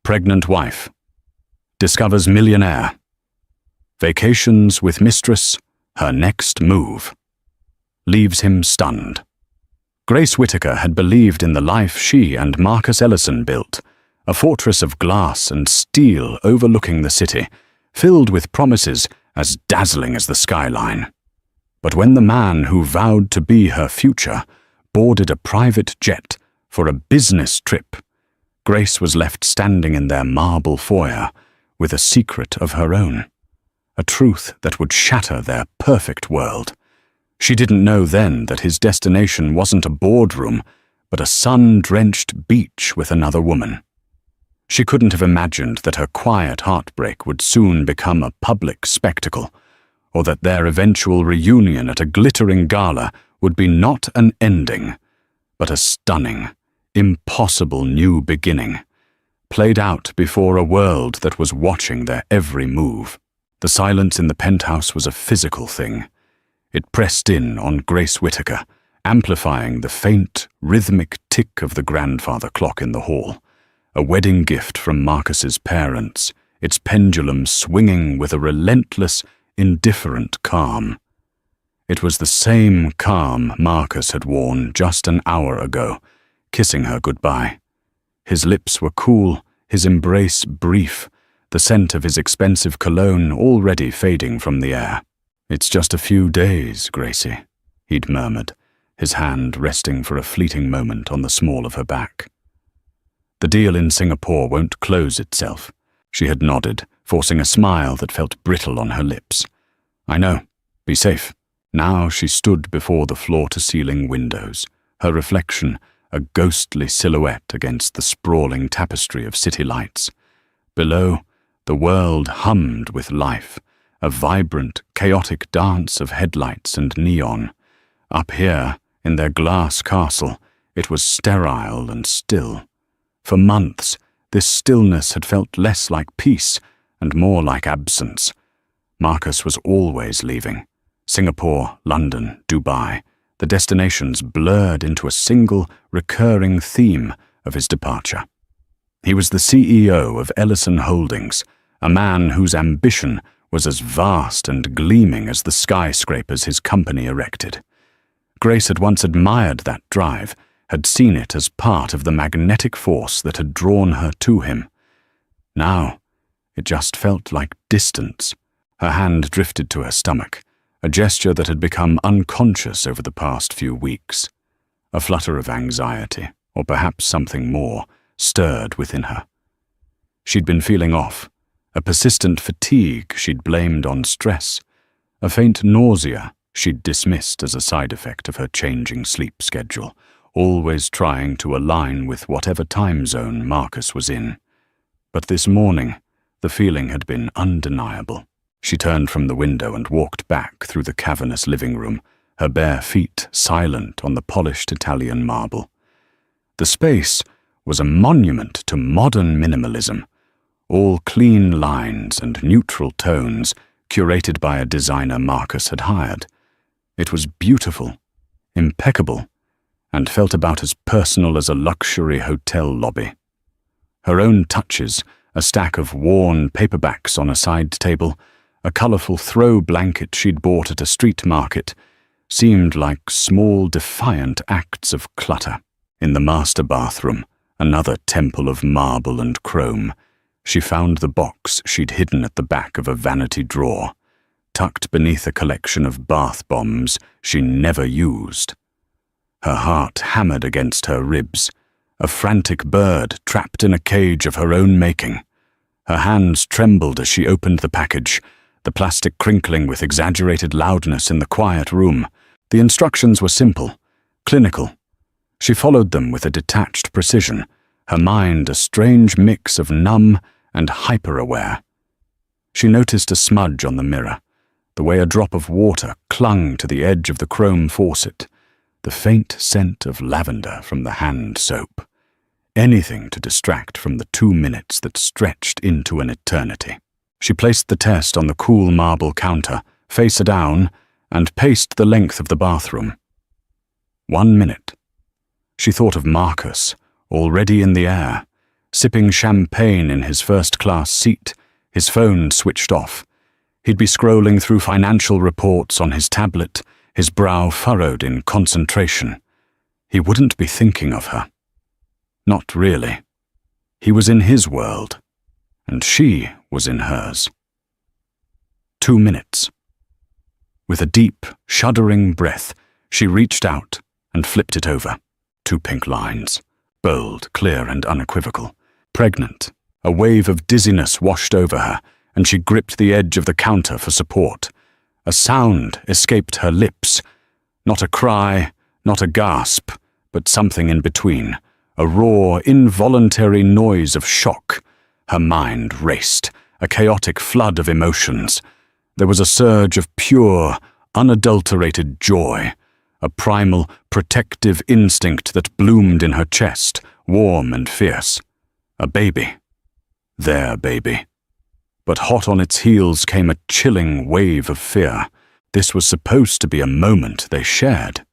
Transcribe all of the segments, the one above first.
Pregnant wife. Discovers millionaire. Vacations with mistress, her next move. Leaves him stunned. Grace Whittaker had believed in the life she and Marcus Ellison built, a fortress of glass and steel overlooking the city, filled with promises as dazzling as the skyline. But when the man who vowed to be her future boarded a private jet for a business trip, Grace was left standing in their marble foyer with a secret of her own, a truth that would shatter their perfect world. She didn't know then that his destination wasn't a boardroom, but a sun-drenched beach with another woman. She couldn't have imagined that her quiet heartbreak would soon become a public spectacle, or that their eventual reunion at a glittering gala would be not an ending, but a stunning, impossible new beginning, played out before a world that was watching their every move. The silence in the penthouse was a physical thing. It pressed in on Grace Whittaker, amplifying the faint, rhythmic tick of the grandfather clock in the hall, a wedding gift from Marcus's parents, its pendulum swinging with a relentless, indifferent calm. It was the same calm Marcus had worn just an hour ago, kissing her goodbye. His lips were cool, his embrace brief, the scent of his expensive cologne already fading from the air. "It's just a few days, Gracie," he'd murmured, his hand resting for a fleeting moment on the small of her back. "The deal in Singapore won't close itself," she had nodded, forcing a smile that felt brittle on her lips. "I know. Be safe." Now she stood before the floor-to-ceiling windows, her reflection a ghostly silhouette against the sprawling tapestry of city lights. Below, the world hummed with life, a vibrant, chaotic dance of headlights and neon. Up here, in their glass castle, it was sterile and still. For months, this stillness had felt less like peace and more like absence. Marcus was always leaving. Singapore, London, Dubai, the destinations blurred into a single, recurring theme of his departure. He was the CEO of Ellison Holdings, a man whose ambition was as vast and gleaming as the skyscrapers his company erected. Grace had once admired that drive, had seen it as part of the magnetic force that had drawn her to him. Now, it just felt like distance. Her hand drifted to her stomach, a gesture that had become unconscious over the past few weeks. A flutter of anxiety, or perhaps something more, stirred within her. She'd been feeling off, a persistent fatigue she'd blamed on stress, a faint nausea she'd dismissed as a side effect of her changing sleep schedule, always trying to align with whatever time zone Marcus was in. But this morning, the feeling had been undeniable. She turned from the window and walked back through the cavernous living room, her bare feet silent on the polished Italian marble. The space was a monument to modern minimalism, all clean lines and neutral tones curated by a designer Marcus had hired. It was beautiful, impeccable, and felt about as personal as a luxury hotel lobby. Her own touches, a stack of worn paperbacks on a side table, a colourful throw blanket she'd bought at a street market, seemed like small, defiant acts of clutter. In the master bathroom, another temple of marble and chrome, she found the box she'd hidden at the back of a vanity drawer, tucked beneath a collection of bath bombs she never used. Her heart hammered against her ribs, a frantic bird trapped in a cage of her own making. Her hands trembled as she opened the package, the plastic crinkling with exaggerated loudness in the quiet room. The instructions were simple, clinical. She followed them with a detached precision, her mind a strange mix of numb and hyper-aware. She noticed a smudge on the mirror, the way a drop of water clung to the edge of the chrome faucet, the faint scent of lavender from the hand soap. Anything to distract from the 2 minutes that stretched into an eternity. She placed the test on the cool marble counter, face down, and paced the length of the bathroom. 1 minute. She thought of Marcus, already in the air, sipping champagne in his first-class seat, his phone switched off. He'd be scrolling through financial reports on his tablet, his brow furrowed in concentration. He wouldn't be thinking of her. Not really. He was in his world, and she was in hers. 2 minutes. With a deep, shuddering breath, she reached out and flipped it over. 2 pink lines, bold, clear, and unequivocal. Pregnant. A wave of dizziness washed over her, and she gripped the edge of the counter for support. A sound escaped her lips. Not a cry, not a gasp, but something in between. A raw, involuntary noise of shock. Her mind raced, a chaotic flood of emotions. There was a surge of pure, unadulterated joy, a primal, protective instinct that bloomed in her chest, warm and fierce. A baby. Their baby. But hot on its heels came a chilling wave of fear. This was supposed to be a moment they shared.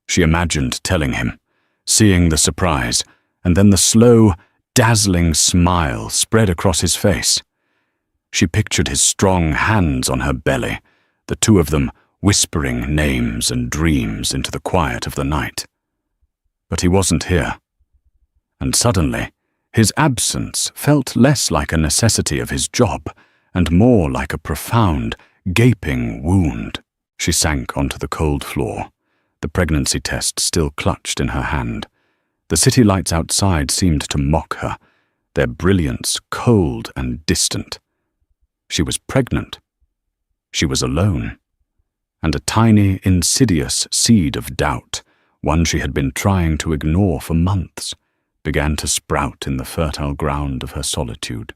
She imagined telling him, seeing the surprise, and then the slow, dazzling smile spread across his face. She pictured his strong hands on her belly, the two of them whispering names and dreams into the quiet of the night. But he wasn't here. And suddenly, his absence felt less like a necessity of his job and more like a profound, gaping wound. She sank onto the cold floor, the pregnancy test still clutched in her hand. The city lights outside seemed to mock her, their brilliance cold and distant. She was pregnant. She was alone. And a tiny, insidious seed of doubt, one she had been trying to ignore for months, began to sprout in the fertile ground of her solitude.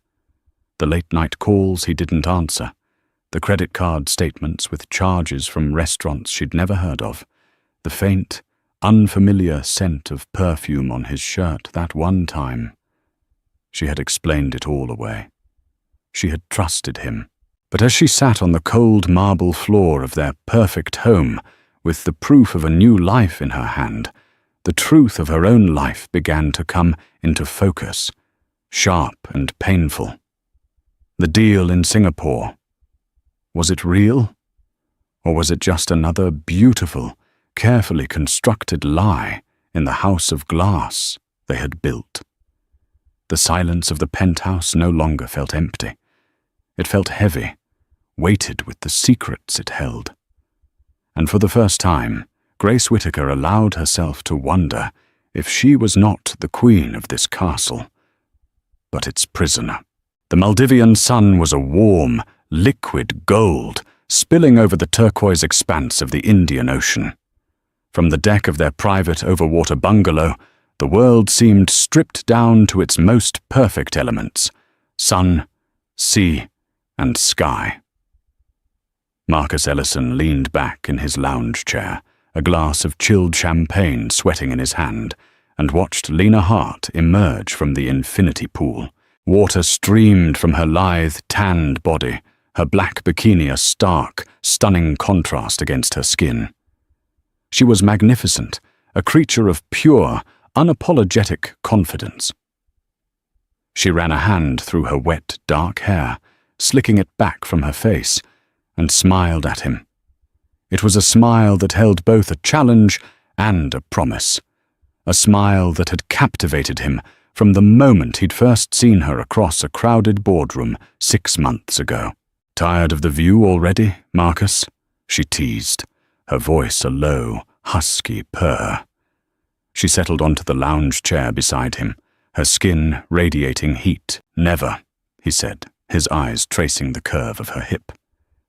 The late-night calls he didn't answer, the credit card statements with charges from restaurants she'd never heard of, the faint, unfamiliar scent of perfume on his shirt that one time. She had explained it all away. She had trusted him. But as she sat on the cold marble floor of their perfect home, with the proof of a new life in her hand, the truth of her own life began to come into focus, sharp and painful. The deal in Singapore. Was it real? Or was it just another beautiful, carefully constructed lie in the house of glass they had built? The silence of the penthouse no longer felt empty. It felt heavy, weighted with the secrets it held. And for the first time, Grace Whittaker allowed herself to wonder if she was not the queen of this castle, but its prisoner. The Maldivian sun was a warm, liquid gold, spilling over the turquoise expanse of the Indian Ocean. From the deck of their private overwater bungalow, the world seemed stripped down to its most perfect elements: sun, sea, and sky. Marcus Ellison leaned back in his lounge chair, a glass of chilled champagne sweating in his hand, and watched Lena Hart emerge from the infinity pool. Water streamed from her lithe, tanned body, her black bikini a stark, stunning contrast against her skin. She was magnificent, a creature of pure, unapologetic confidence. She ran a hand through her wet, dark hair, slicking it back from her face, and smiled at him. It was a smile that held both a challenge and a promise, a smile that had captivated him from the moment he'd first seen her across a crowded boardroom 6 months ago. "Tired of the view already, Marcus?" she teased, her voice a low, husky purr. She settled onto the lounge chair beside him, her skin radiating heat. "Never," he said, his eyes tracing the curve of her hip.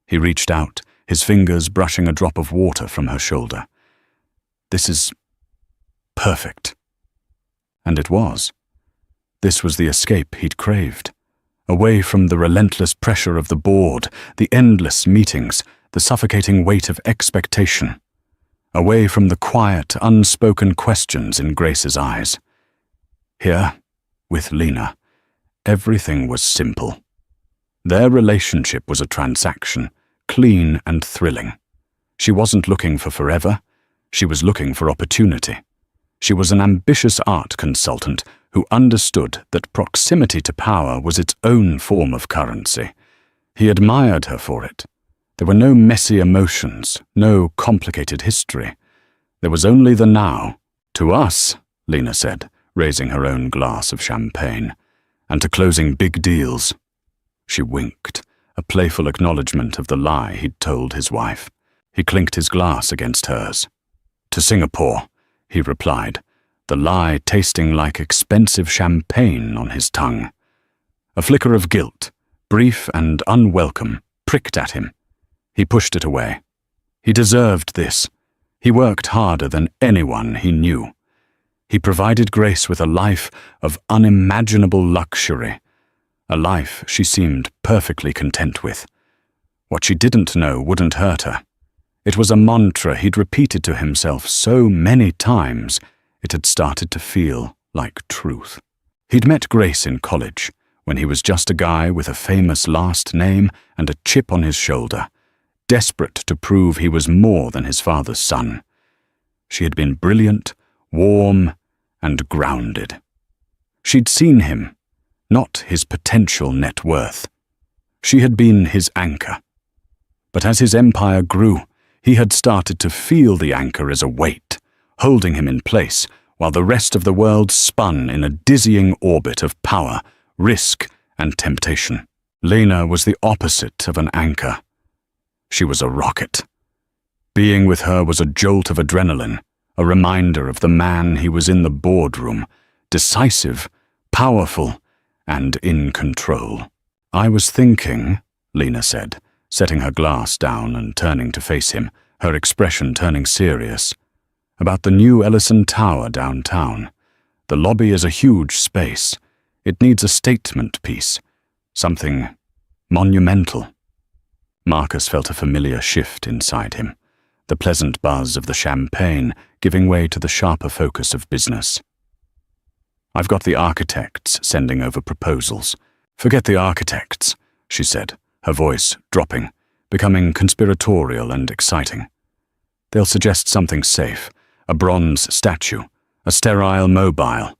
He reached out, his fingers brushing a drop of water from her shoulder. "This is perfect." And it was. This was the escape he'd craved. Away from the relentless pressure of the board, the endless meetings, the suffocating weight of expectation. Away from the quiet, unspoken questions in Grace's eyes. Here, with Lena, everything was simple. Their relationship was a transaction, clean and thrilling. She wasn't looking for forever. She was looking for opportunity. She was an ambitious art consultant who understood that proximity to power was its own form of currency. He admired her for it. There were no messy emotions, no complicated history. There was only the now. To us, Lena said, raising her own glass of champagne, and to closing big deals. She winked, a playful acknowledgement of the lie he'd told his wife. He clinked his glass against hers. To Singapore, he replied, the lie tasting like expensive champagne on his tongue. A flicker of guilt, brief and unwelcome, pricked at him. He pushed it away. He deserved this. He worked harder than anyone he knew. He provided Grace with a life of unimaginable luxury, a life she seemed perfectly content with. What she didn't know wouldn't hurt her. It was a mantra he'd repeated to himself so many times it had started to feel like truth. He'd met Grace in college, when he was just a guy with a famous last name and a chip on his shoulder, desperate to prove he was more than his father's son. She had been brilliant, warm, and grounded. She'd seen him, not his potential net worth. She had been his anchor. But as his empire grew, he had started to feel the anchor as a weight, holding him in place while the rest of the world spun in a dizzying orbit of power, risk, and temptation. Lena was the opposite of an anchor. She was a rocket. Being with her was a jolt of adrenaline, a reminder of the man he was in the boardroom, decisive, powerful, and in control. I was thinking, Lena said, setting her glass down and turning to face him, her expression turning serious, about the new Ellison Tower downtown. The lobby is a huge space. It needs a statement piece, something monumental. Marcus felt a familiar shift inside him, the pleasant buzz of the champagne giving way to the sharper focus of business. I've got the architects sending over proposals. Forget the architects, she said, her voice dropping, becoming conspiratorial and exciting. They'll suggest something safe, a bronze statue, a sterile mobile.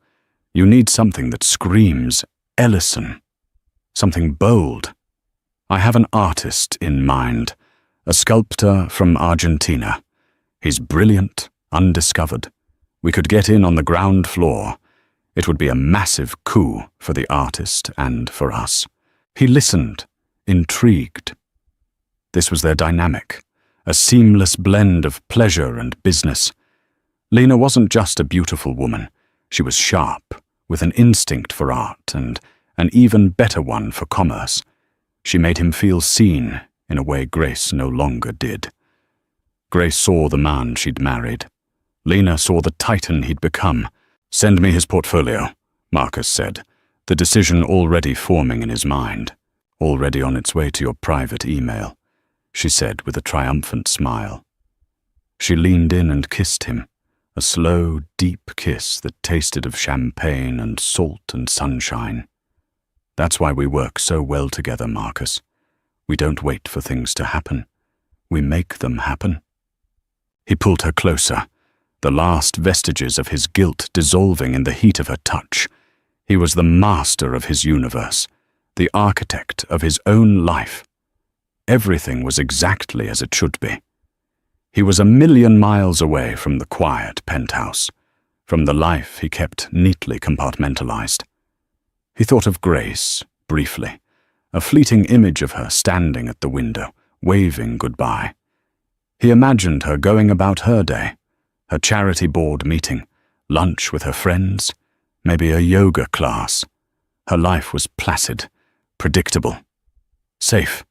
You need something that screams Ellison, something bold. I have an artist in mind, a sculptor from Argentina. He's brilliant, undiscovered. We could get in on the ground floor. It would be a massive coup for the artist and for us. He listened, intrigued. This was their dynamic, a seamless blend of pleasure and business. Lena wasn't just a beautiful woman. She was sharp, with an instinct for art and an even better one for commerce. She made him feel seen in a way Grace no longer did. Grace saw the man she'd married. Lena saw the titan he'd become. Send me his portfolio, Marcus said, the decision already forming in his mind. Already on its way to your private email, she said with a triumphant smile. She leaned in and kissed him, a slow, deep kiss that tasted of champagne and salt and sunshine. That's why we work so well together, Marcus. We don't wait for things to happen. We make them happen. He pulled her closer, the last vestiges of his guilt dissolving in the heat of her touch. He was the master of his universe, the architect of his own life. Everything was exactly as it should be. He was 1,000,000 miles away from the quiet penthouse, from the life he kept neatly compartmentalized. He thought of Grace, briefly, a fleeting image of her standing at the window, waving goodbye. He imagined her going about her day, her charity board meeting, lunch with her friends, maybe a yoga class. Her life was placid, predictable, safe.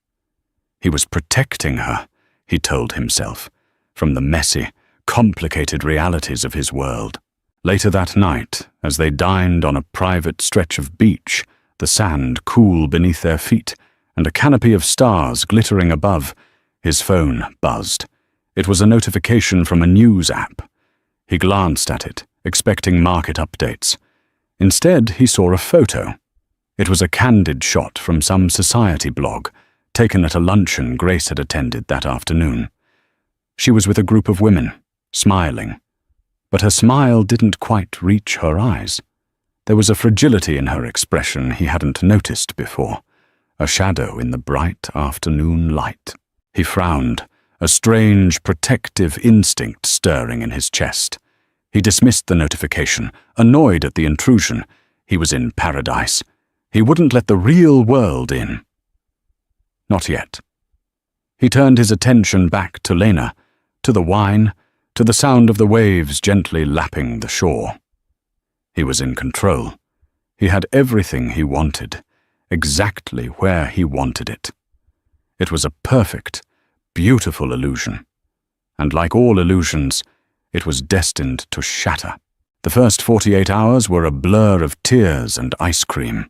He was protecting her, he told himself, from the messy, complicated realities of his world. Later that night, as they dined on a private stretch of beach, the sand cool beneath their feet and a canopy of stars glittering above, his phone buzzed. It was a notification from a news app. He glanced at it, expecting market updates. Instead, he saw a photo. It was a candid shot from some society blog, taken at a luncheon Grace had attended that afternoon. She was with a group of women, smiling, but her smile didn't quite reach her eyes. There was a fragility in her expression he hadn't noticed before, a shadow in the bright afternoon light. He frowned, a strange protective instinct stirring in his chest. He dismissed the notification, annoyed at the intrusion. He was in paradise. He wouldn't let the real world in. Not yet. He turned his attention back to Lena, to the wine, to the sound of the waves gently lapping the shore. He was in control. He had everything he wanted, exactly where he wanted it. It was a perfect, beautiful illusion. And like all illusions, it was destined to shatter. The first 48 hours were a blur of tears and ice cream.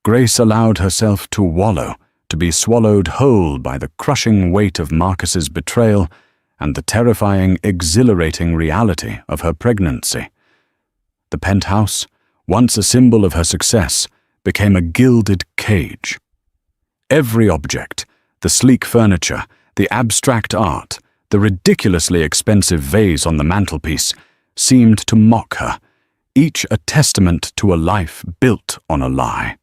Grace allowed herself to wallow, to be swallowed whole by the crushing weight of Marcus's betrayal and the terrifying, exhilarating reality of her pregnancy. The penthouse, once a symbol of her success, became a gilded cage. Every object, the sleek furniture, the abstract art, the ridiculously expensive vase on the mantelpiece, seemed to mock her, each a testament to a life built on a lie.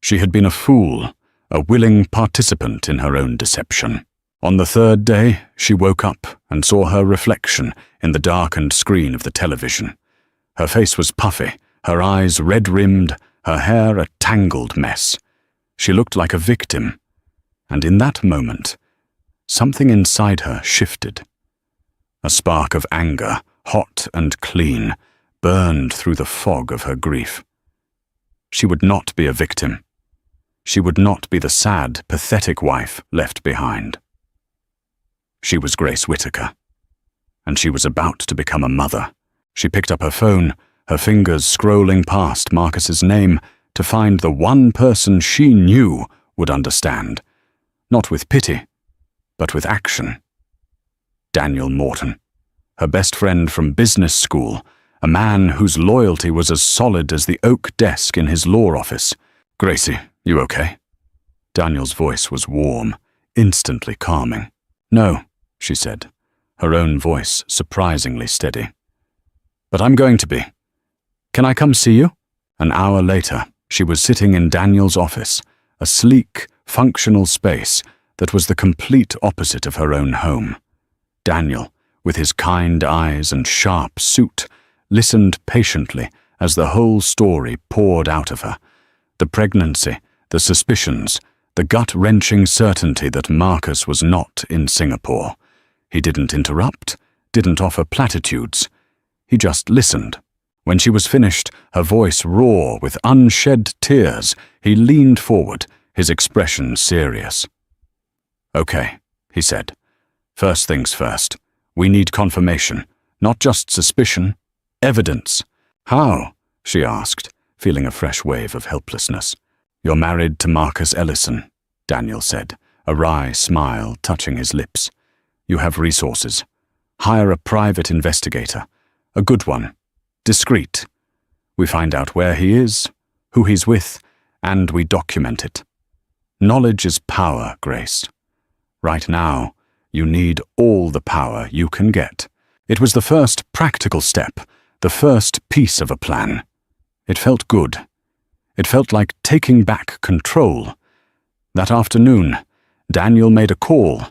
She had been a fool, a willing participant in her own deception. On the third day, she woke up and saw her reflection in the darkened screen of the television. Her face was puffy, her eyes red-rimmed, her hair a tangled mess. She looked like a victim, and in that moment, something inside her shifted. A spark of anger, hot and clean, burned through the fog of her grief. She would not be a victim. She would not be the sad, pathetic wife left behind. She was Grace Whittaker, and she was about to become a mother. She picked up her phone, her fingers scrolling past Marcus's name to find the one person she knew would understand, not with pity, but with action. Daniel Morton, her best friend from business school, a man whose loyalty was as solid as the oak desk in his law office. "Gracie, you okay?" Daniel's voice was warm, instantly calming. "No," she said, her own voice surprisingly steady. "But I'm going to be. Can I come see you?" An hour later, she was sitting in Daniel's office, a sleek, functional space that was the complete opposite of her own home. Daniel, with his kind eyes and sharp suit, listened patiently as the whole story poured out of her. The pregnancy, the suspicions, the gut-wrenching certainty that Marcus was not in Singapore. He didn't interrupt, didn't offer platitudes. He just listened. When she was finished, her voice raw with unshed tears, he leaned forward, his expression serious. "Okay," he said. "First things first. We need confirmation, not just suspicion, evidence." "How?" she asked, feeling a fresh wave of helplessness. "You're married to Marcus Ellison," Daniel said, a wry smile touching his lips. "You have resources. Hire a private investigator, a good one, discreet. We find out where he is, who he's with, and we document it. Knowledge is power, Grace. Right now, you need all the power you can get." It was the first practical step, the first piece of a plan. It felt good. It felt like taking back control. That afternoon, Daniel made a call,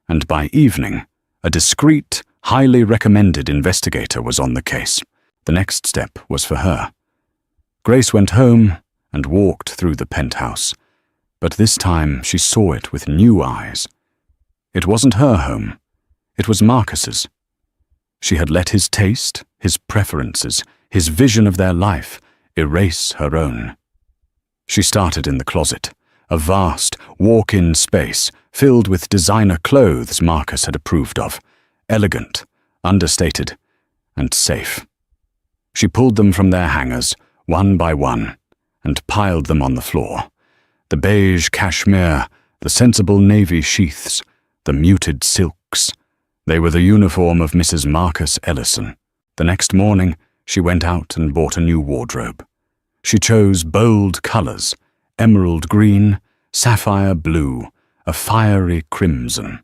and by evening, a discreet, highly recommended investigator was on the case. The next step was for her. Grace went home and walked through the penthouse, but this time she saw it with new eyes. It wasn't her home. It was Marcus's. She had let his taste, his preferences, his vision of their life erase her own. She started in the closet, a vast, walk-in space filled with designer clothes Marcus had approved of, elegant, understated, and safe. She pulled them from their hangers, one by one, and piled them on the floor. The beige cashmere, the sensible navy sheaths, the muted silks. They were the uniform of Mrs. Marcus Ellison. The next morning, she went out and bought a new wardrobe. She chose bold colors, emerald green, sapphire blue, a fiery crimson.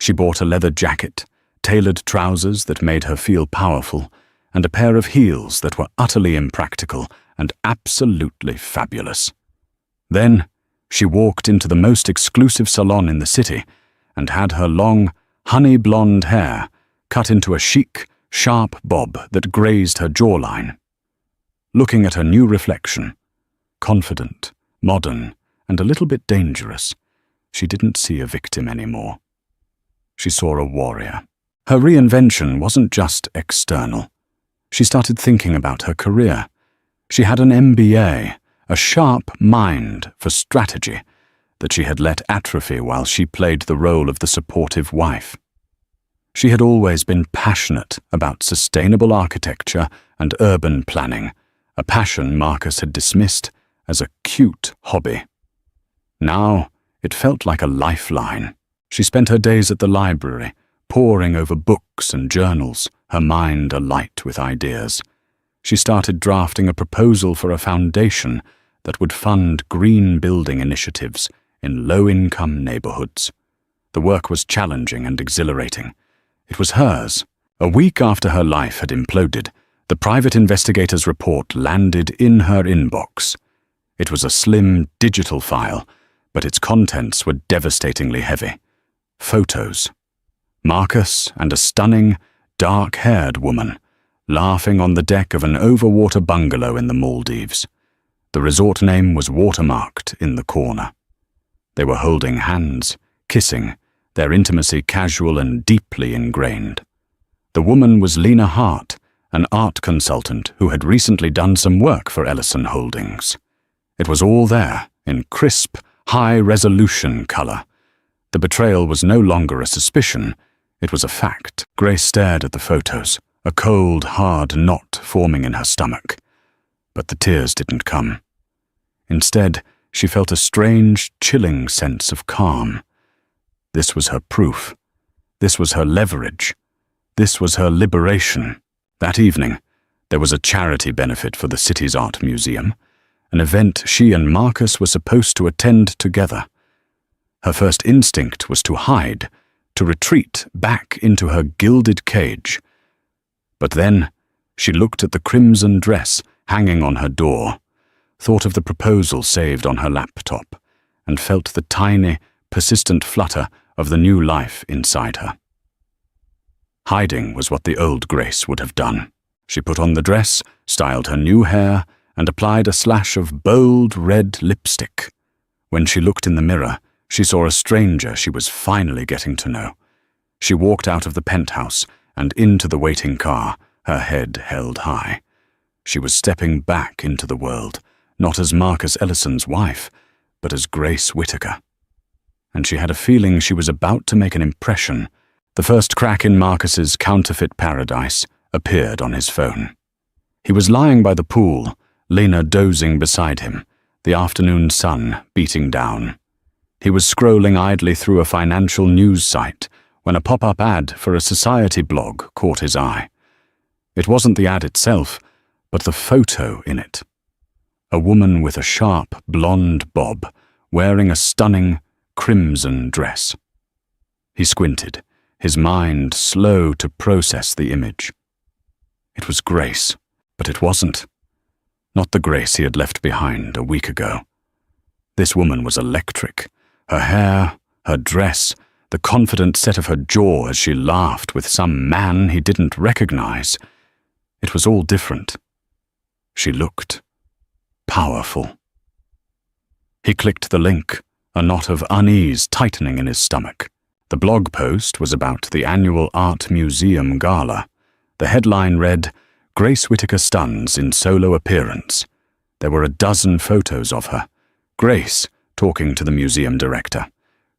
She bought a leather jacket, tailored trousers that made her feel powerful, and a pair of heels that were utterly impractical and absolutely fabulous. Then she walked into the most exclusive salon in the city and had her long, honey-blonde hair cut into a chic, sharp bob that grazed her jawline. Looking at her new reflection, confident, modern, and a little bit dangerous, she didn't see a victim anymore. She saw a warrior. Her reinvention wasn't just external. She started thinking about her career. She had an MBA, a sharp mind for strategy that she had let atrophy while she played the role of the supportive wife. She had always been passionate about sustainable architecture and urban planning, a passion Marcus had dismissed as a cute hobby. Now it felt like a lifeline. She spent her days at the library, poring over books and journals, her mind alight with ideas. She started drafting a proposal for a foundation that would fund green building initiatives in low-income neighborhoods. The work was challenging and exhilarating. It was hers. A week after her life had imploded, the private investigator's report landed in her inbox. It was a slim digital file, but its contents were devastatingly heavy. Photos. Marcus and a stunning, dark-haired woman laughing on the deck of an overwater bungalow in the Maldives. The resort name was watermarked in the corner. They were holding hands, kissing, their intimacy casual and deeply ingrained. The woman was Lena Hart, an art consultant who had recently done some work for Ellison Holdings. It was all there, in crisp, high-resolution color. The betrayal was no longer a suspicion, it was a fact. Grace stared at the photos, a cold, hard knot forming in her stomach. But the tears didn't come. Instead, she felt a strange, chilling sense of calm. This was her proof. This was her leverage. This was her liberation. That evening, there was a charity benefit for the city's art museum, an event she and Marcus were supposed to attend together. Her first instinct was to hide, to retreat back into her gilded cage. But then, she looked at the crimson dress hanging on her door, thought of the proposal saved on her laptop, and felt the tiny, persistent flutter of the new life inside her. Hiding was what the old Grace would have done. She put on the dress, styled her new hair, and applied a slash of bold red lipstick. When she looked in the mirror, she saw a stranger she was finally getting to know. She walked out of the penthouse and into the waiting car, her head held high. She was stepping back into the world, not as Marcus Ellison's wife, but as Grace Whittaker. And she had a feeling she was about to make an impression. The first crack in Marcus's counterfeit paradise appeared on his phone. He was lying by the pool, Lena dozing beside him, the afternoon sun beating down. He was scrolling idly through a financial news site when a pop-up ad for a society blog caught his eye. It wasn't the ad itself, but the photo in it. A woman with a sharp blonde bob, wearing a stunning crimson dress. He squinted, his mind slow to process the image. It was Grace, but it wasn't. Not the Grace he had left behind a week ago. This woman was electric. Her hair, her dress, the confident set of her jaw as she laughed with some man he didn't recognize. It was all different. She looked powerful. He clicked the link, a knot of unease tightening in his stomach. The blog post was about the annual Art Museum Gala. The headline read, "Grace Whittaker stuns in solo appearance." There were a dozen photos of her. Grace talking to the museum director.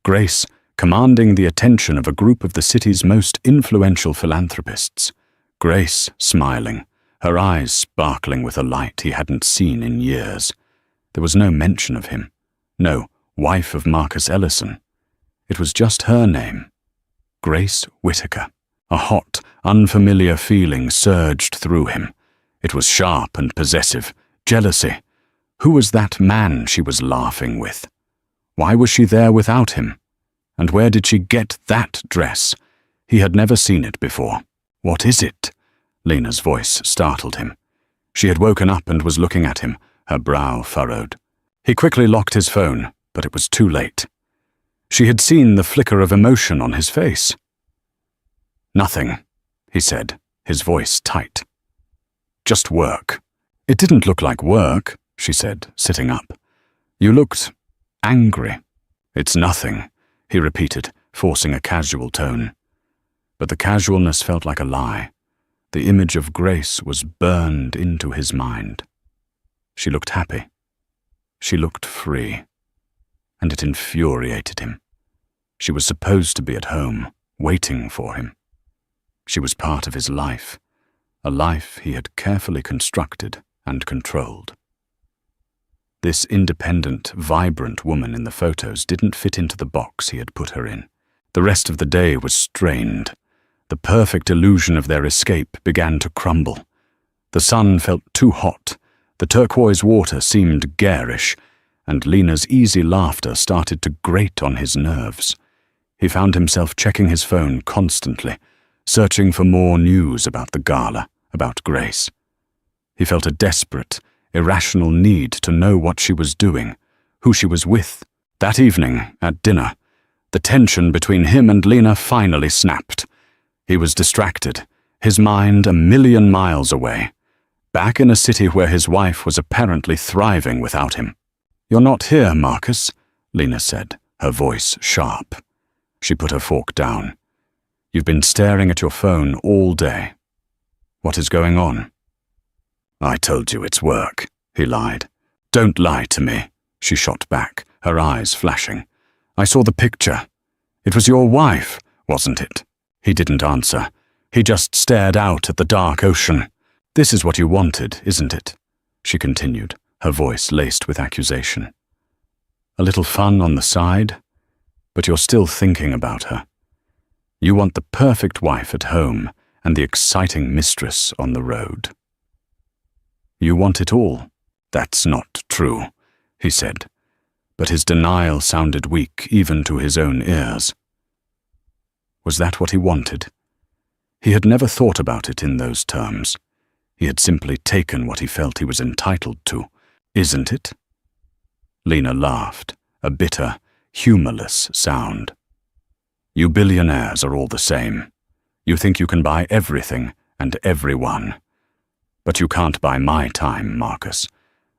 Grace commanding the attention of a group of the city's most influential philanthropists. Grace smiling, her eyes sparkling with a light he hadn't seen in years. There was no mention of him. No wife of Marcus Ellison. It was just her name. Grace Whittaker. A hot, unfamiliar feeling surged through him. It was sharp and possessive. Jealousy. Who was that man she was laughing with? Why was she there without him? And where did she get that dress? He had never seen it before. What is it? Lena's voice startled him. She had woken up and was looking at him, her brow furrowed. He quickly locked his phone, but it was too late. She had seen the flicker of emotion on his face. "Nothing," he said, his voice tight. "Just work." "It didn't look like work," she said, sitting up. "You looked angry." "It's nothing," he repeated, forcing a casual tone. But the casualness felt like a lie. The image of Grace was burned into his mind. She looked happy. She looked free. And it infuriated him. She was supposed to be at home, waiting for him. She was part of his life, a life he had carefully constructed and controlled. This independent, vibrant woman in the photos didn't fit into the box he had put her in. The rest of the day was strained. The perfect illusion of their escape began to crumble. The sun felt too hot, the turquoise water seemed garish, and Lena's easy laughter started to grate on his nerves. He found himself checking his phone constantly, searching for more news about the gala, about Grace. He felt a desperate, irrational need to know what she was doing, who she was with. That evening, at dinner, the tension between him and Lena finally snapped. He was distracted, his mind a million miles away, back in a city where his wife was apparently thriving without him. "You're not here, Marcus," Lena said, her voice sharp. She put her fork down. "You've been staring at your phone all day. What is going on?" "I told you it's work," he lied. "Don't lie to me," she shot back, her eyes flashing. "I saw the picture. It was your wife, wasn't it?" He didn't answer. He just stared out at the dark ocean. "This is what you wanted, isn't it?" she continued, her voice laced with accusation. "A little fun on the side, but you're still thinking about her. You want the perfect wife at home and the exciting mistress on the road. You want it all." "That's not true," he said, but his denial sounded weak even to his own ears. Was that what he wanted? He had never thought about it in those terms. He had simply taken what he felt he was entitled to. "Isn't it?" Lena laughed, a bitter, humorless sound. "You billionaires are all the same. You think you can buy everything and everyone. But you can't buy my time, Marcus.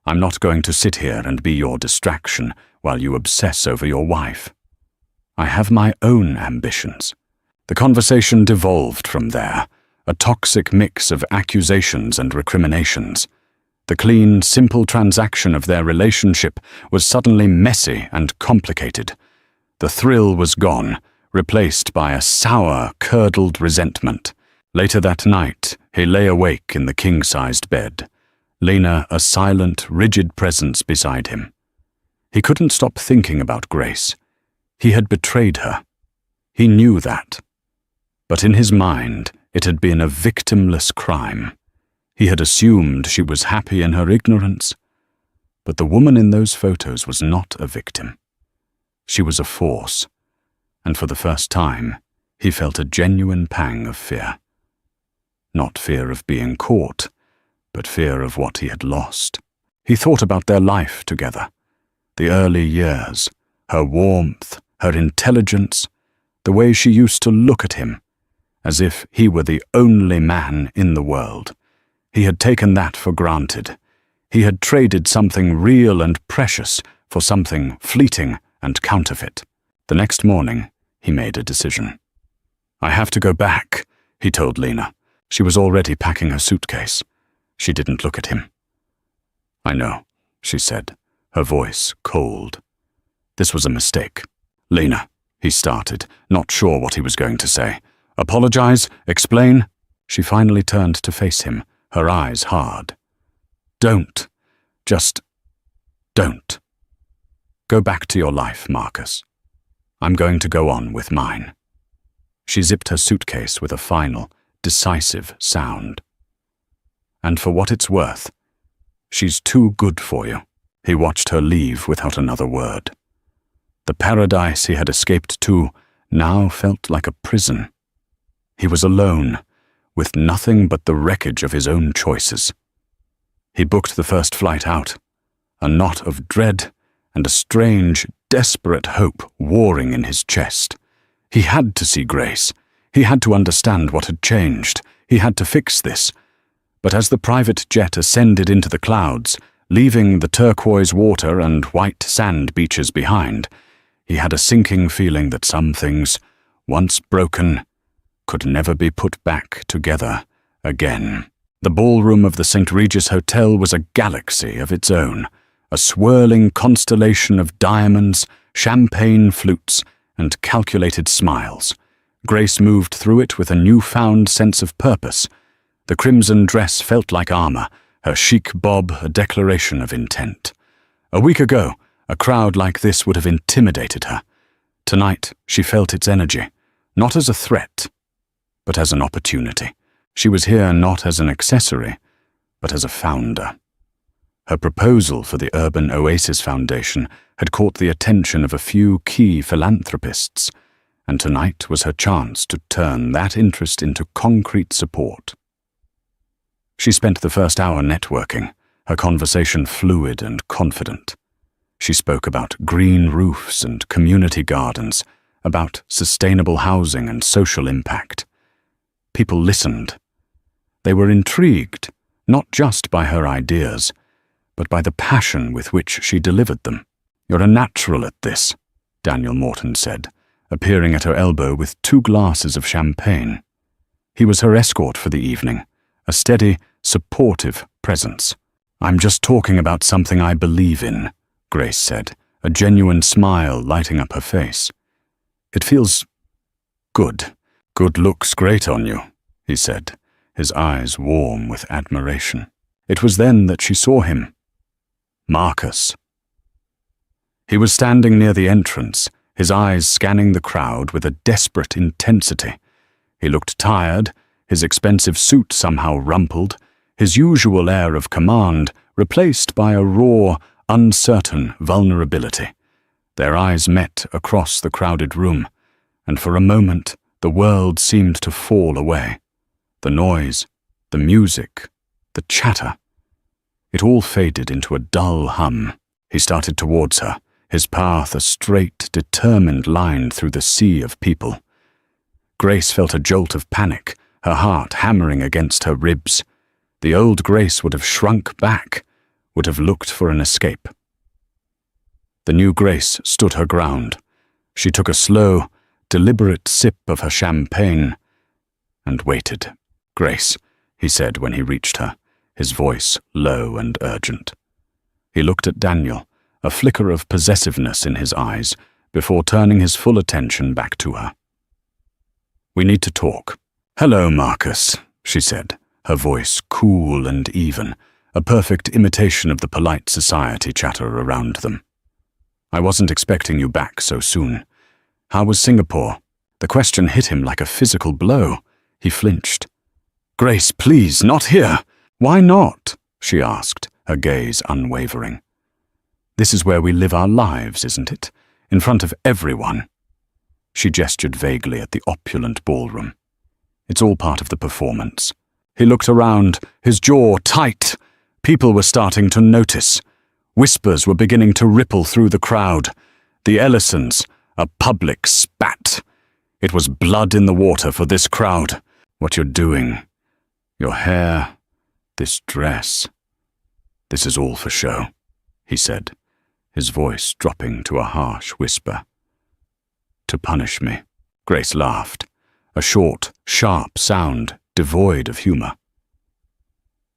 I'm not going to sit here and be your distraction while you obsess over your wife. I have my own ambitions." The conversation devolved from there, a toxic mix of accusations and recriminations. The clean, simple transaction of their relationship was suddenly messy and complicated. The thrill was gone, replaced by a sour, curdled resentment. Later that night, he lay awake in the king-sized bed, Lena a silent, rigid presence beside him. He couldn't stop thinking about Grace. He had betrayed her. He knew that. But in his mind, it had been a victimless crime. He had assumed she was happy in her ignorance. But the woman in those photos was not a victim. She was a force, and for the first time, he felt a genuine pang of fear. Not fear of being caught, but fear of what he had lost. He thought about their life together, the early years, her warmth, her intelligence, the way she used to look at him, as if he were the only man in the world. He had taken that for granted. He had traded something real and precious for something fleeting and counterfeit. The next morning, he made a decision. "I have to go back," he told Lena. She was already packing her suitcase. She didn't look at him. "I know," she said, her voice cold. "This was a mistake." "Lena," he started, not sure what he was going to say. "Apologize? Explain?" She finally turned to face him, her eyes hard. "Don't. Just don't. Go back to your life, Marcus. I'm going to go on with mine." She zipped her suitcase with a final, decisive sound. "And for what it's worth, she's too good for you." He watched her leave without another word. The paradise he had escaped to now felt like a prison. He was alone, with nothing but the wreckage of his own choices. He booked the first flight out, a knot of dread and a strange, desperate hope warring in his chest. He had to see Grace. He had to understand what had changed. He had to fix this. But as the private jet ascended into the clouds, leaving the turquoise water and white sand beaches behind, he had a sinking feeling that some things, once broken, could never be put back together again. The ballroom of the St. Regis Hotel was a galaxy of its own, a swirling constellation of diamonds, champagne flutes, and calculated smiles. Grace moved through it with a newfound sense of purpose. The crimson dress felt like armor, her chic bob a declaration of intent. A week ago, a crowd like this would have intimidated her. Tonight, she felt its energy, not as a threat, but as an opportunity. She was here not as an accessory, but as a founder. Her proposal for the Urban Oasis Foundation had caught the attention of a few key philanthropists, and tonight was her chance to turn that interest into concrete support. She spent the first hour networking, her conversation fluid and confident. She spoke about green roofs and community gardens, about sustainable housing and social impact. People listened. They were intrigued, not just by her ideas, but by the passion with which she delivered them. "You're a natural at this," Daniel Morton said, appearing at her elbow with 2 glasses of champagne. He was her escort for the evening, a steady, supportive presence. "I'm just talking about something I believe in," Grace said, a genuine smile lighting up her face. "It feels good." "Good looks great on you," he said, his eyes warm with admiration. It was then that she saw him. Marcus. He was standing near the entrance, his eyes scanning the crowd with a desperate intensity. He looked tired, his expensive suit somehow rumpled, his usual air of command replaced by a raw, uncertain vulnerability. Their eyes met across the crowded room, and for a moment the world seemed to fall away. The noise, the music, the chatter. It all faded into a dull hum. He started towards her, his path a straight, determined line through the sea of people. Grace felt a jolt of panic, her heart hammering against her ribs. The old Grace would have shrunk back, would have looked for an escape. The new Grace stood her ground. She took a slow, deliberate sip of her champagne and waited. "Grace," he said when he reached her, his voice low and urgent. He looked at Daniel, a flicker of possessiveness in his eyes, before turning his full attention back to her. "We need to talk." "Hello, Marcus," she said, her voice cool and even, a perfect imitation of the polite society chatter around them. "I wasn't expecting you back so soon. How was Singapore?" The question hit him like a physical blow. He flinched. "Grace, please, not here." "Why not?" she asked, her gaze unwavering. "This is where we live our lives, isn't it? In front of everyone." She gestured vaguely at the opulent ballroom. "It's all part of the performance." He looked around, his jaw tight. People were starting to notice. Whispers were beginning to ripple through the crowd. The Ellisons, a public spat. It was blood in the water for this crowd. "What you're doing, your hair, this dress. This is all for show," he said, his voice dropping to a harsh whisper. "To punish me." Grace laughed, a short, sharp sound devoid of humor.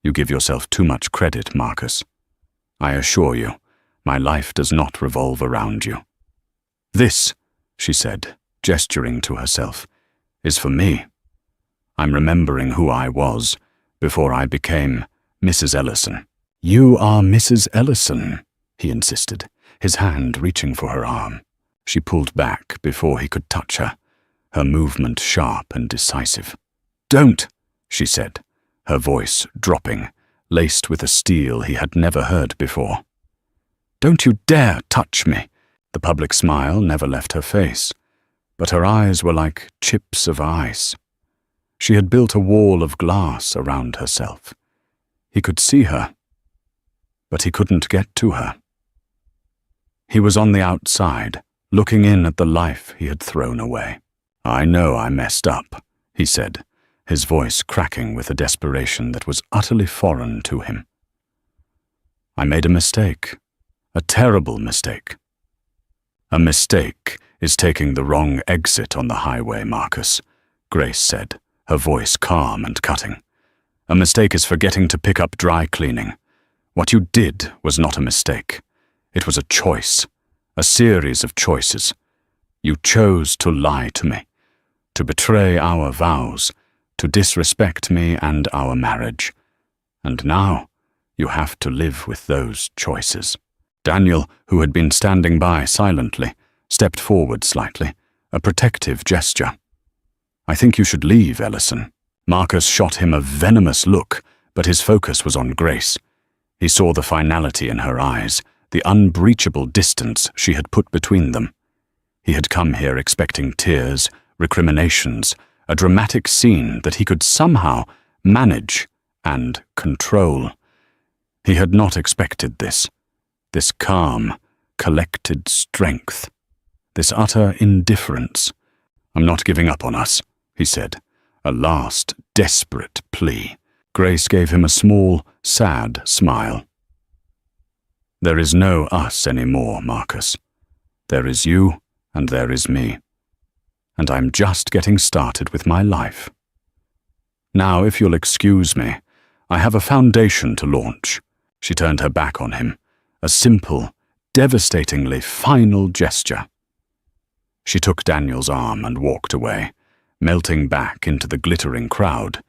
"You give yourself too much credit, Marcus. I assure you, my life does not revolve around you. This," she said, gesturing to herself, "is for me. I'm remembering who I was before I became Mrs. Ellison." "You are Mrs. Ellison," he insisted, his hand reaching for her arm. She pulled back before he could touch her, her movement sharp and decisive. "Don't," she said, her voice dropping, laced with a steel he had never heard before. "Don't you dare touch me." The public smile never left her face, but her eyes were like chips of ice. She had built a wall of glass around herself. He could see her, but he couldn't get to her. He was on the outside, looking in at the life he had thrown away. "I know I messed up," he said, his voice cracking with a desperation that was utterly foreign to him. "I made a mistake, a terrible mistake." "A mistake is taking the wrong exit on the highway, Marcus," Grace said, her voice calm and cutting. "A mistake is forgetting to pick up dry cleaning. What you did was not a mistake. It was a choice, a series of choices. You chose to lie to me, to betray our vows, to disrespect me and our marriage. And now you have to live with those choices." Daniel, who had been standing by silently, stepped forward slightly, a protective gesture. "I think you should leave, Ellison." Marcus shot him a venomous look, but his focus was on Grace. He saw the finality in her eyes, the unbreachable distance she had put between them. He had come here expecting tears, recriminations, a dramatic scene that he could somehow manage and control. He had not expected this calm, collected strength, this utter indifference. "I'm not giving up on us," he said, a last desperate plea. Grace gave him a small, sad smile. "There is no us anymore, Marcus. There is you and there is me. And I'm just getting started with my life. Now, if you'll excuse me, I have a foundation to launch." She turned her back on him, a simple, devastatingly final gesture. She took Daniel's arm and walked away, melting back into the glittering crowd,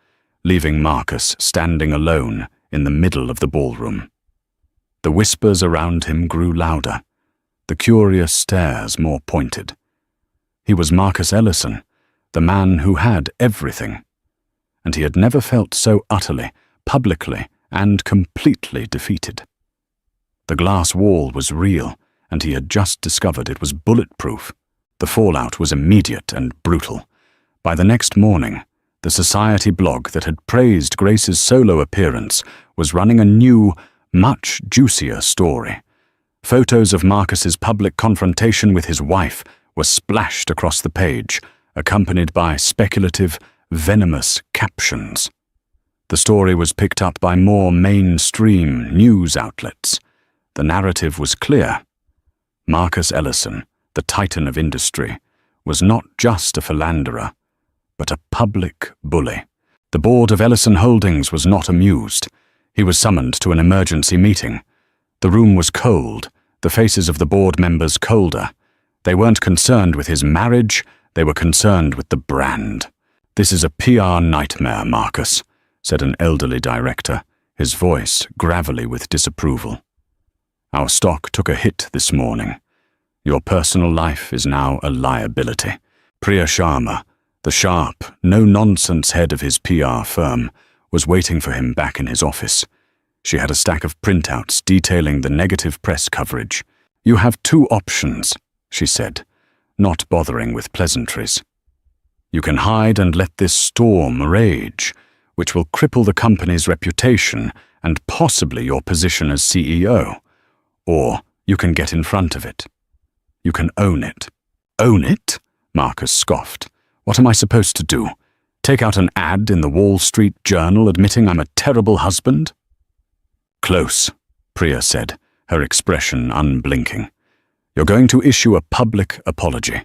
leaving Marcus standing alone in the middle of the ballroom. The whispers around him grew louder, the curious stares more pointed. He was Marcus Ellison, the man who had everything, and he had never felt so utterly, publicly, and completely defeated. The glass wall was real, and he had just discovered it was bulletproof. The fallout was immediate and brutal. By the next morning, the society blog that had praised Grace's solo appearance was running a new, much juicier story. Photos of Marcus's public confrontation with his wife were splashed across the page, accompanied by speculative, venomous captions. The story was picked up by more mainstream news outlets. The narrative was clear. Marcus Ellison, the titan of industry, was not just a philanderer, but a public bully. The board of Ellison Holdings was not amused. He was summoned to an emergency meeting. The room was cold, the faces of the board members colder. They weren't concerned with his marriage, they were concerned with the brand. "This is a PR nightmare, Marcus," said an elderly director, his voice gravelly with disapproval. "Our stock took a hit this morning. Your personal life is now a liability." Priya Sharma, the sharp, no-nonsense head of his PR firm, was waiting for him back in his office. She had a stack of printouts detailing the negative press coverage. "You have two options," she said, not bothering with pleasantries. "You can hide and let this storm rage, which will cripple the company's reputation and possibly your position as CEO. Or you can get in front of it. You can own it." "Own it?" Marcus scoffed. "What am I supposed to do? Take out an ad in the Wall Street Journal admitting I'm a terrible husband?" "Close," Priya said, her expression unblinking. "You're going to issue a public apology,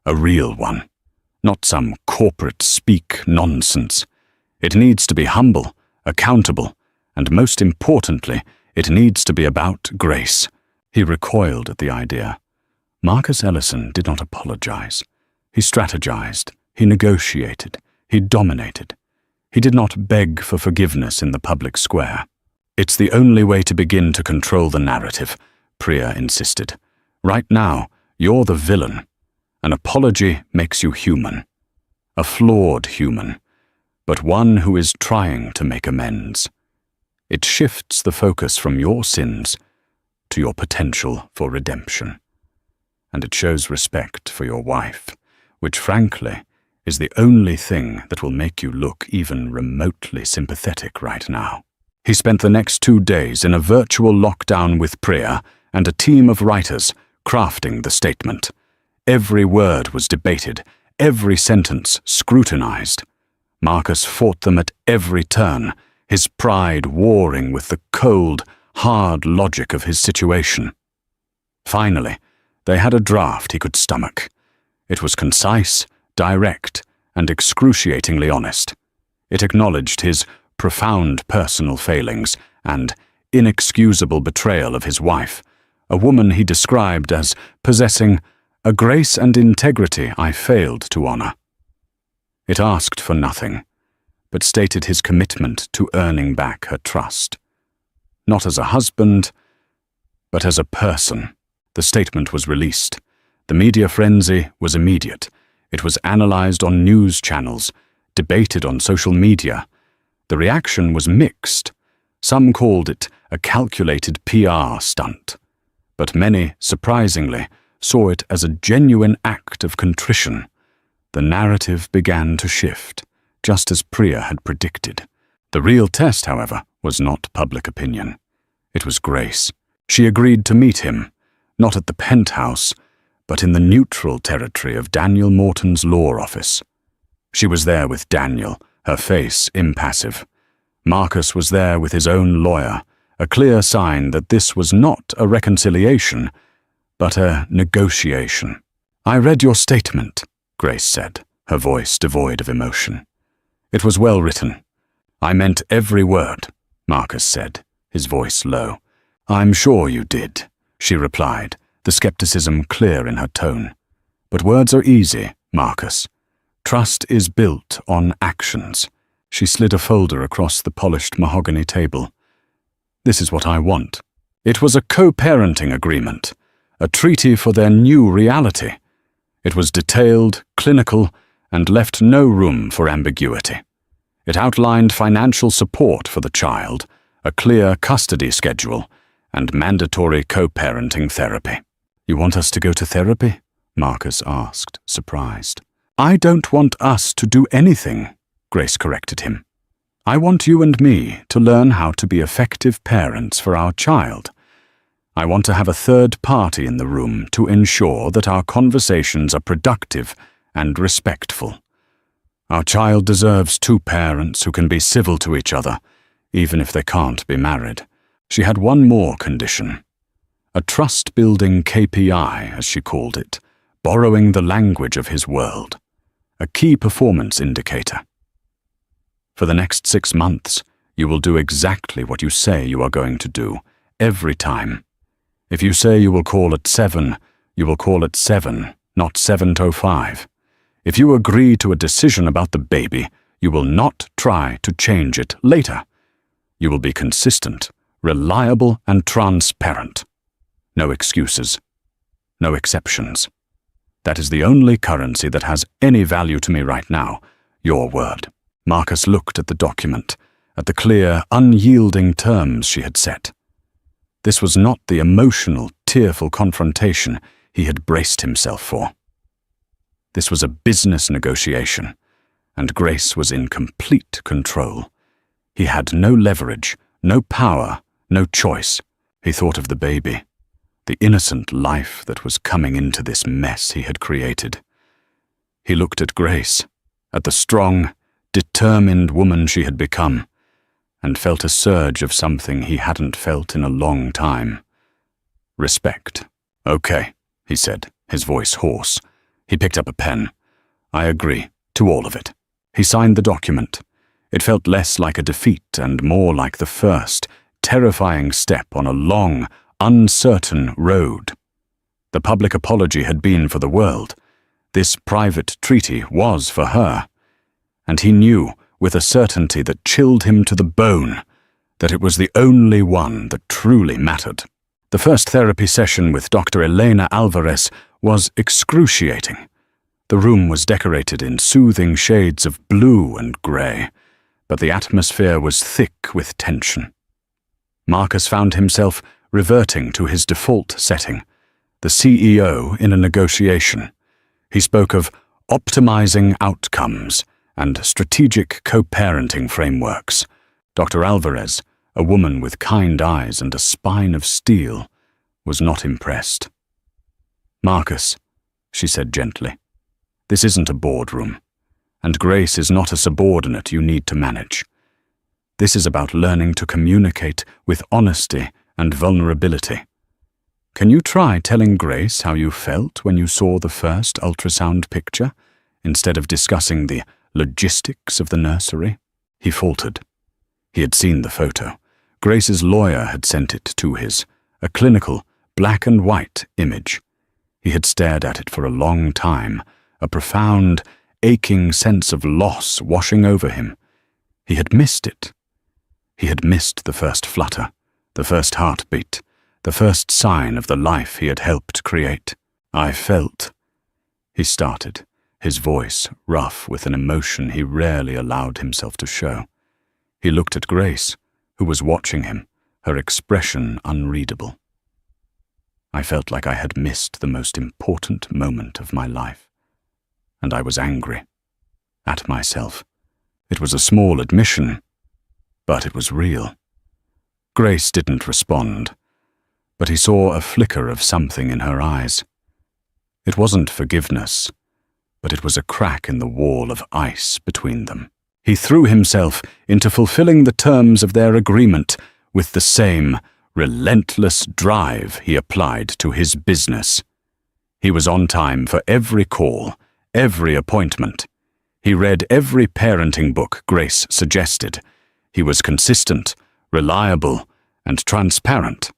a real one, not some corporate speak nonsense. It needs to be humble, accountable, and most importantly, it needs to be about Grace." He recoiled at the idea. Marcus Ellison did not apologize. He strategized, he negotiated, he dominated. He did not beg for forgiveness in the public square. "It's the only way to begin to control the narrative," Priya insisted. "Right now, you're the villain. An apology makes you human. A flawed human, but one who is trying to make amends. It shifts the focus from your sins to your potential for redemption. And it shows respect for your wife, which frankly is the only thing that will make you look even remotely sympathetic right now. He spent the next 2 days in a virtual lockdown with Priya and a team of writers crafting the statement. Every word was debated, every sentence scrutinized. Marcus fought them at every turn, his pride warring with the cold, hard logic of his situation. Finally, they had a draft he could stomach. It was concise, direct, and excruciatingly honest. It acknowledged his profound personal failings and inexcusable betrayal of his wife, a woman he described as possessing a grace and integrity I failed to honor. It asked for nothing, but stated his commitment to earning back her trust. Not as a husband, but as a person. The statement was released. The media frenzy was immediate. It was analyzed on news channels, debated on social media. The reaction was mixed. Some called it a calculated PR stunt, but many, surprisingly, saw it as a genuine act of contrition. The narrative began to shift, just as Priya had predicted. The real test, however, was not public opinion. It was Grace. She agreed to meet him, not at the penthouse, but in the neutral territory of Daniel Morton's law office. She was there with Daniel, her face impassive. Marcus was there with his own lawyer, a clear sign that this was not a reconciliation, but a negotiation. "I read your statement," Grace said, her voice devoid of emotion. "It was well written." "I meant every word," Marcus said, his voice low. "I'm sure you did," she replied, the skepticism clear in her tone. "But words are easy, Marcus. Trust is built on actions." She slid a folder across the polished mahogany table. "This is what I want." It was a co-parenting agreement, a treaty for their new reality. It was detailed, clinical, and left no room for ambiguity. It outlined financial support for the child, a clear custody schedule, and mandatory co-parenting therapy. "You want us to go to therapy?" Marcus asked, surprised. "I don't want us to do anything," Grace corrected him. "I want you and me to learn how to be effective parents for our child. I want to have a third party in the room to ensure that our conversations are productive and respectful. Our child deserves 2 parents who can be civil to each other, even if they can't be married." She had one more condition. A trust-building KPI, as she called it, borrowing the language of his world. A key performance indicator. "For the next 6 months, you will do exactly what you say you are going to do, every time. If you say you will call at 7, you will call at 7, not 7:05. If you agree to a decision about the baby, you will not try to change it later. You will be consistent, reliable, and transparent. No excuses. No exceptions. That is the only currency that has any value to me right now, your word." Marcus looked at the document, at the clear, unyielding terms she had set. This was not the emotional, tearful confrontation he had braced himself for. This was a business negotiation, and Grace was in complete control. He had no leverage, no power, no choice. He thought of the baby, the innocent life that was coming into this mess he had created. He looked at Grace, at the strong, determined woman she had become, and felt a surge of something he hadn't felt in a long time. Respect. "Okay," he said, his voice hoarse. He picked up a pen. "I agree to all of it." He signed the document. It felt less like a defeat and more like the first, terrifying step on a long, uncertain road. The public apology had been for the world. This private treaty was for her. And he knew, with a certainty that chilled him to the bone, that it was the only one that truly mattered. The first therapy session with Dr. Elena Alvarez was excruciating. The room was decorated in soothing shades of blue and grey, but the atmosphere was thick with tension. Marcus found himself reverting to his default setting, the CEO in a negotiation. He spoke of optimizing outcomes and strategic co-parenting frameworks. Dr. Alvarez, a woman with kind eyes and a spine of steel, was not impressed. "Marcus," she said gently, "this isn't a boardroom, and Grace is not a subordinate you need to manage. This is about learning to communicate with honesty and vulnerability. Can you try telling Grace how you felt when you saw the first ultrasound picture, instead of discussing the logistics of the nursery?" He faltered. He had seen the photo. Grace's lawyer had sent it to his, a clinical, black and white image. He had stared at it for a long time, a profound, aching sense of loss washing over him. He had missed it. He had missed the first flutter, the first heartbeat, the first sign of the life he had helped create. "I felt," he started, his voice rough with an emotion he rarely allowed himself to show. He looked at Grace, who was watching him, her expression unreadable. "I felt like I had missed the most important moment of my life. And I was angry. At myself. It was a small admission, but it was real." Grace didn't respond, but he saw a flicker of something in her eyes. It wasn't forgiveness, but it was a crack in the wall of ice between them. He threw himself into fulfilling the terms of their agreement with the same relentless drive he applied to his business. He was on time for every call, every appointment. He read every parenting book Grace suggested. He was consistent, reliable, and transparent.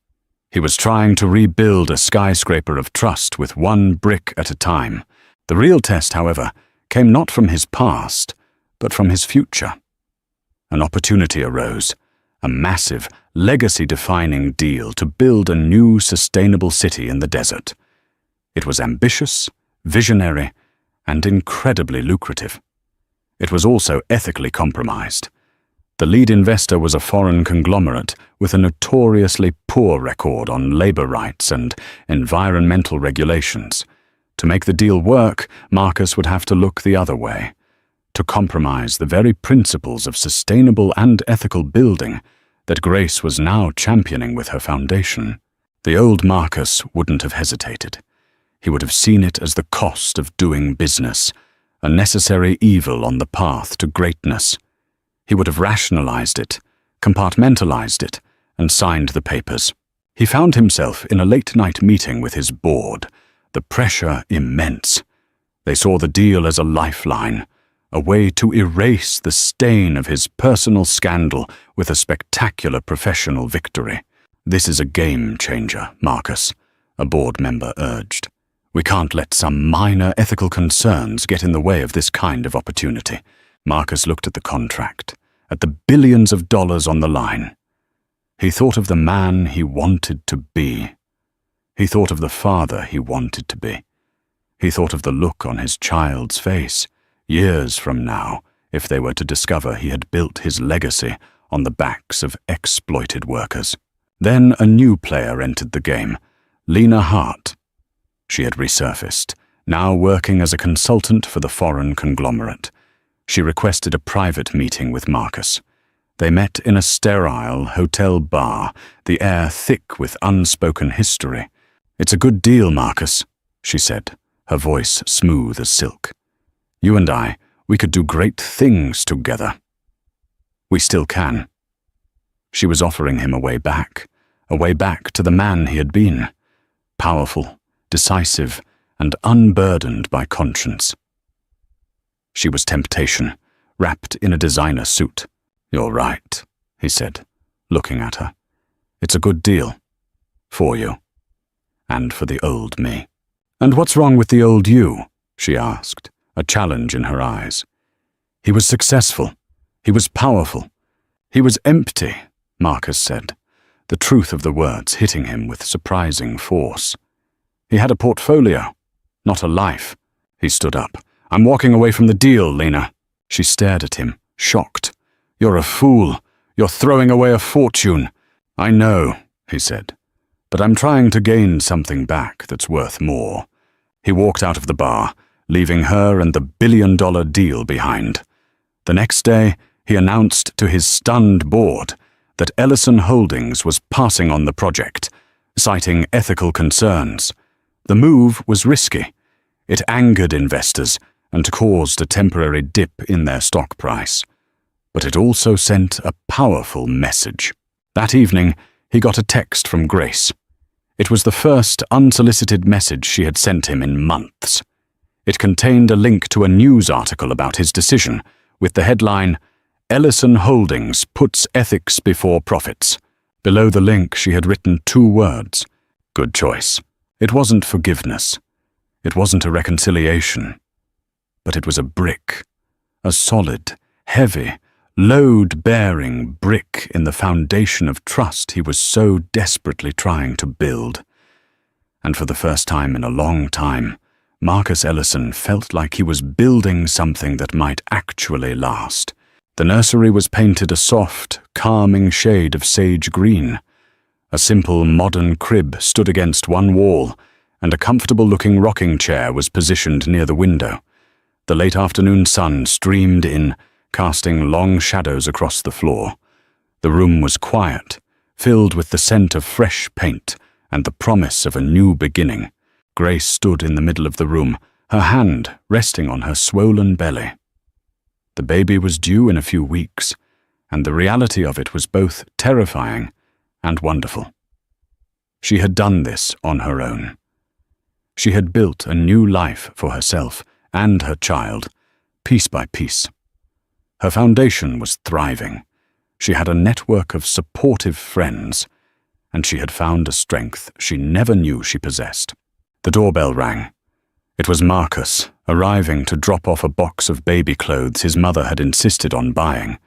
He was trying to rebuild a skyscraper of trust with one brick at a time. The real test, however, came not from his past, but from his future. An opportunity arose, a massive, legacy-defining deal to build a new sustainable city in the desert. It was ambitious, visionary, and incredibly lucrative. It was also ethically compromised. The lead investor was a foreign conglomerate with a notoriously poor record on labor rights and environmental regulations. To make the deal work, Marcus would have to look the other way, to compromise the very principles of sustainable and ethical building that Grace was now championing with her foundation. The old Marcus wouldn't have hesitated. He would have seen it as the cost of doing business, a necessary evil on the path to greatness. He would have rationalized it, compartmentalized it, and signed the papers. He found himself in a late-night meeting with his board, the pressure immense. They saw the deal as a lifeline, a way to erase the stain of his personal scandal with a spectacular professional victory. "This is a game changer, Marcus," a board member urged. "We can't let some minor ethical concerns get in the way of this kind of opportunity." Marcus looked at the contract, at the billions of dollars on the line. He thought of the man he wanted to be. He thought of the father he wanted to be. He thought of the look on his child's face, years from now, if they were to discover he had built his legacy on the backs of exploited workers. Then a new player entered the game, Lena Hart. She had resurfaced, now working as a consultant for the foreign conglomerate. She requested a private meeting with Marcus. They met in a sterile hotel bar, the air thick with unspoken history. "It's a good deal, Marcus," she said, her voice smooth as silk. "You and I, we could do great things together. We still can." She was offering him a way back to the man he had been, powerful, decisive, and unburdened by conscience. She was temptation, wrapped in a designer suit. "You're right," he said, looking at her. "It's a good deal. For you. And for the old me." "And what's wrong with the old you?" she asked, a challenge in her eyes. "He was successful. He was powerful. He was empty," Marcus said, the truth of the words hitting him with surprising force. "He had a portfolio, not a life." He stood up. "I'm walking away from the deal, Lena." She stared at him, shocked. "You're a fool. You're throwing away a fortune." "I know," he said, "but I'm trying to gain something back that's worth more." He walked out of the bar, leaving her and the billion-dollar deal behind. The next day, he announced to his stunned board that Ellison Holdings was passing on the project, citing ethical concerns. The move was risky. It angered investors and caused a temporary dip in their stock price. But it also sent a powerful message. That evening, he got a text from Grace. It was the first unsolicited message she had sent him in months. It contained a link to a news article about his decision, with the headline, "Ellison Holdings puts ethics before profits." Below the link, she had written 2 words. Good choice. It wasn't forgiveness. It wasn't a reconciliation. But it was a brick. A solid, heavy, load-bearing brick in the foundation of trust he was so desperately trying to build. And for the first time in a long time, Marcus Ellison felt like he was building something that might actually last. The nursery was painted a soft, calming shade of sage green. A simple modern crib stood against one wall, and a comfortable-looking rocking chair was positioned near the window. The late afternoon sun streamed in, casting long shadows across the floor. The room was quiet, filled with the scent of fresh paint and the promise of a new beginning. Grace stood in the middle of the room, her hand resting on her swollen belly. The baby was due in a few weeks, and the reality of it was both terrifying and wonderful. She had done this on her own. She had built a new life for herself and her child, piece by piece. Her foundation was thriving. She had a network of supportive friends, and she had found a strength she never knew she possessed. The doorbell rang. It was Marcus, arriving to drop off a box of baby clothes his mother had insisted on buying.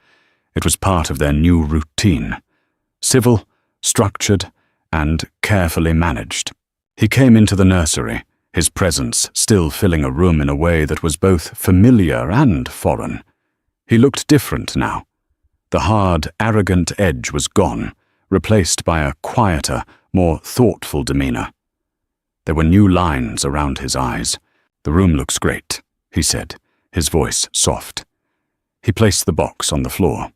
It was part of their new routine. Civil, structured, and carefully managed. He came into the nursery, his presence still filling a room in a way that was both familiar and foreign. He looked different now. The hard, arrogant edge was gone, replaced by a quieter, more thoughtful demeanor. There were new lines around his eyes. "The room looks great," he said, his voice soft. He placed the box on the floor.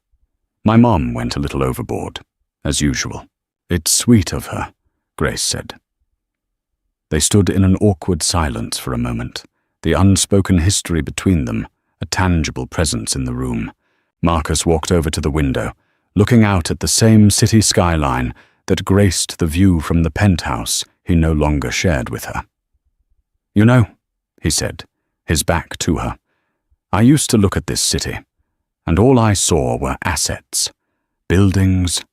"My mom went a little overboard, as usual." "It's sweet of her," Grace said. They stood in an awkward silence for a moment, the unspoken history between them, a tangible presence in the room. Marcus walked over to the window, looking out at the same city skyline that graced the view from the penthouse he no longer shared with her. "You know," he said, his back to her, "I used to look at this city, and all I saw were assets, buildings,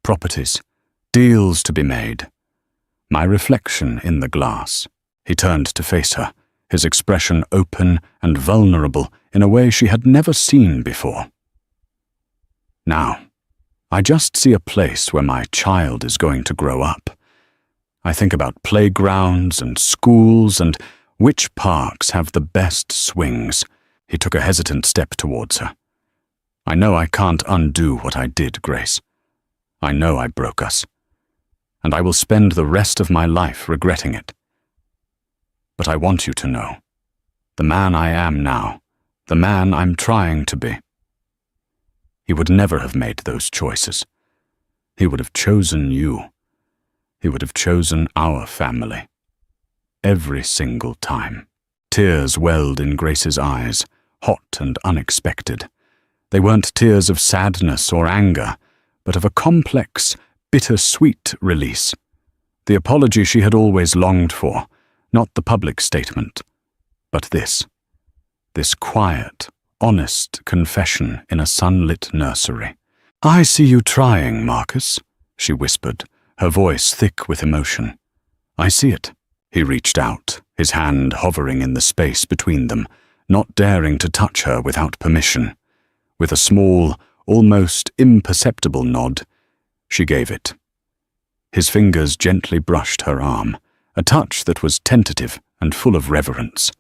properties, deals to be made. My reflection in the glass." He turned to face her, his expression open and vulnerable in a way she had never seen before. "Now, I just see a place where my child is going to grow up. I think about playgrounds and schools and which parks have the best swings." He took a hesitant step towards her. "I know I can't undo what I did, Grace. I know I broke us, and I will spend the rest of my life regretting it. But I want you to know, the man I am now, the man I'm trying to be, he would never have made those choices. He would have chosen you. He would have chosen our family. Every single time." Tears welled in Grace's eyes, hot and unexpected. They weren't tears of sadness or anger, but of a complex, bitter-sweet release. The apology she had always longed for, not the public statement, but this quiet, honest confession in a sunlit nursery. "I see you trying, Marcus," she whispered, her voice thick with emotion. "I see it." He reached out, his hand hovering in the space between them, not daring to touch her without permission. With a small, almost imperceptible nod, she gave it. His fingers gently brushed her arm, a touch that was tentative and full of reverence.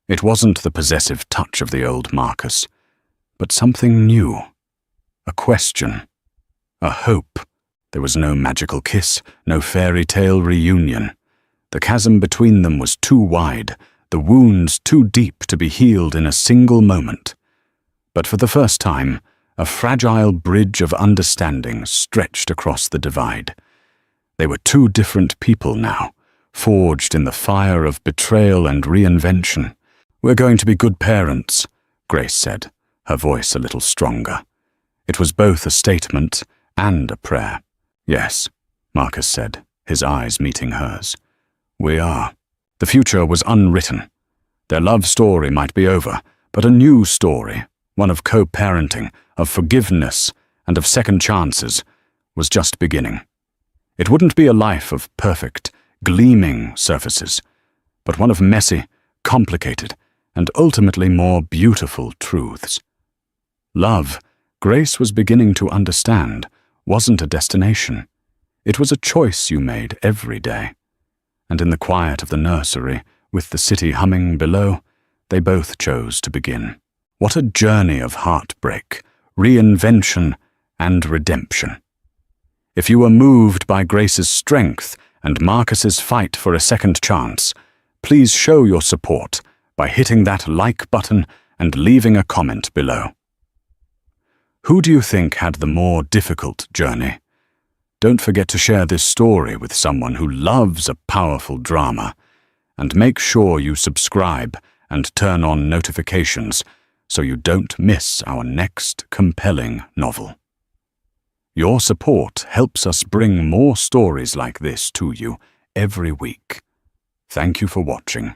It wasn't the possessive touch of the old Marcus, but something new. A question. A hope. There was no magical kiss, no fairy tale reunion. The chasm between them was too wide, the wounds too deep to be healed in a single moment. But for the first time, a fragile bridge of understanding stretched across the divide. They were two different people now, forged in the fire of betrayal and reinvention. "We're going to be good parents," Grace said, her voice a little stronger. It was both a statement and a prayer. "Yes," Marcus said, his eyes meeting hers. "We are." The future was unwritten. Their love story might be over, but a new story, one of co-parenting, of forgiveness, and of second chances, was just beginning. It wouldn't be a life of perfect, gleaming surfaces, but one of messy, complicated, and ultimately more beautiful truths. Love, Grace was beginning to understand, wasn't a destination. It was a choice you made every day. And in the quiet of the nursery, with the city humming below, they both chose to begin. What a journey of heartbreak, reinvention, and redemption. If you were moved by Grace's strength and Marcus's fight for a second chance, please show your support by hitting that like button and leaving a comment below. Who do you think had the more difficult journey? Don't forget to share this story with someone who loves a powerful drama, and make sure you subscribe and turn on notifications so you don't miss our next compelling novel. Your support helps us bring more stories like this to you every week. Thank you for watching.